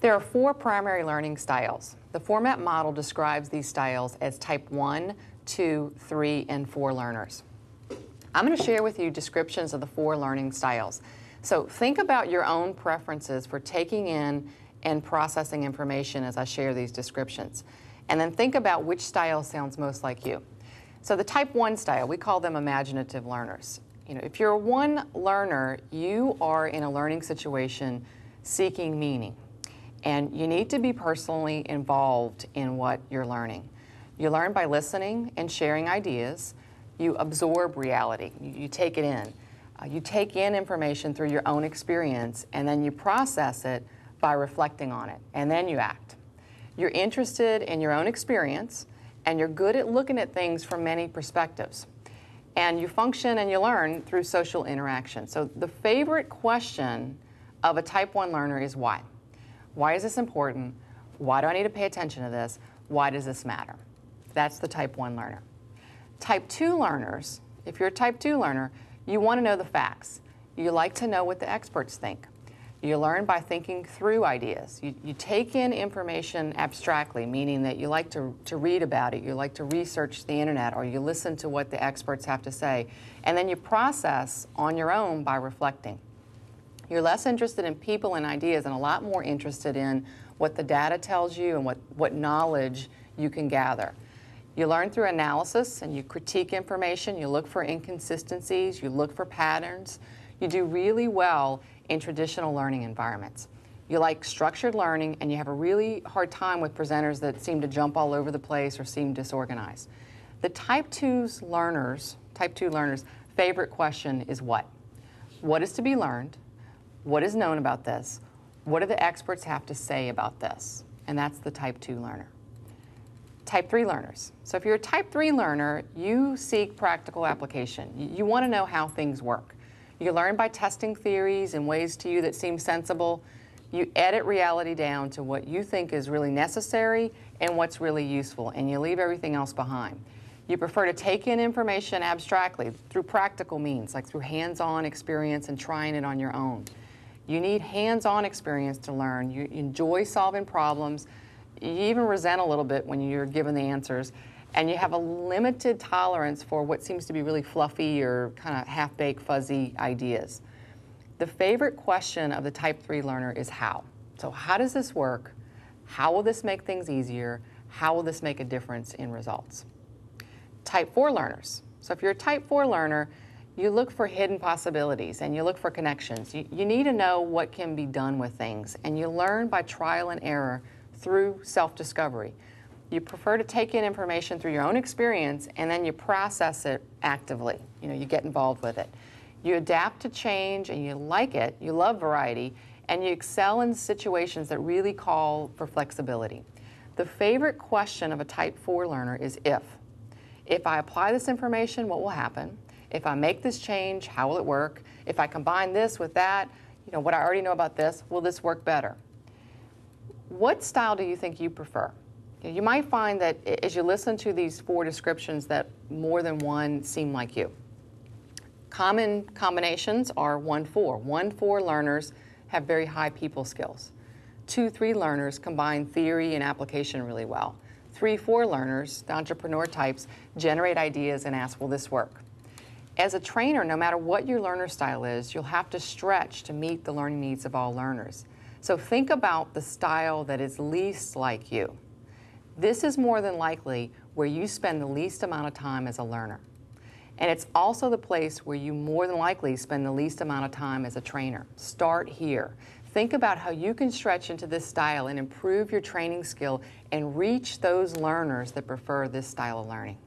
There are 4 primary learning styles. The format model describes these styles as type 1, 2, 3, and 4 learners. I'm going to share with you descriptions of the 4 learning styles. So think about your own preferences for taking in and processing information as I share these descriptions. And then think about which style sounds most like you. So the type 1 style, we call them imaginative learners. If you're a 1 learner, you are in a learning situation seeking meaning. And you need to be personally involved in what you're learning. You learn by listening and sharing ideas. You absorb reality. You take it in. You take in information through your own experience, and then you process it by reflecting on it, and then you act. You're interested in your own experience, and you're good at looking at things from many perspectives. And you function and you learn through social interaction. So the favorite question of a type 1 learner is why? Why is this important? Why do I need to pay attention to this? Why does this matter? That's the type 1 learner. Type 2 learners, if you're a type 2 learner, you want to know the facts. You like to know what the experts think. You learn by thinking through ideas. You take in information abstractly, meaning that you like to read about it, you like to research the internet, or you listen to what the experts have to say, and then you process on your own by reflecting. You're less interested in people and ideas and a lot more interested in what the data tells you and what knowledge you can gather. You learn through analysis and you critique information, you look for inconsistencies, you look for patterns. You do really well in traditional learning environments. You like structured learning, and you have a really hard time with presenters that seem to jump all over the place or seem disorganized. The type 2 learners' favorite question is what? What is to be learned? What is known about this? What do the experts have to say about this? And that's the type 2 learner. Type 3 learners. So if you're a type 3 learner, you seek practical application. You want to know how things work. You learn by testing theories in ways to you that seem sensible. You edit reality down to what you think is really necessary and what's really useful, and you leave everything else behind. You prefer to take in information abstractly through practical means, like through hands-on experience and trying it on your own. You need hands-on experience to learn. You enjoy solving problems. You even resent a little bit when you're given the answers. And you have a limited tolerance for what seems to be really fluffy or kind of half-baked, fuzzy ideas. The favorite question of the type 3 learner is how. So how does this work? How will this make things easier? How will this make a difference in results? Type 4 learners. So if you're a type 4 learner, you look for hidden possibilities and you look for connections. You need to know what can be done with things, and you learn by trial and error through self-discovery. You prefer to take in information through your own experience, and then you process it actively. You get involved with it. You adapt to change, and you like it. You love variety, and you excel in situations that really call for flexibility. The favorite question of a type 4 learner is if. If I apply this information, what will happen? If I make this change, how will it work? If I combine this with that, what I already know about this, will this work better? What style do you think you prefer? You might find that as you listen to these 4 descriptions that more than one seem like you. Common combinations are 1-4. 1-4 learners have very high people skills. 2-3 learners combine theory and application really well. 3-4 learners, the entrepreneur types, generate ideas and ask, will this work? As a trainer, no matter what your learner style is, you'll have to stretch to meet the learning needs of all learners. So think about the style that is least like you. This is more than likely where you spend the least amount of time as a learner. And it's also the place where you more than likely spend the least amount of time as a trainer. Start here. Think about how you can stretch into this style and improve your training skill and reach those learners that prefer this style of learning.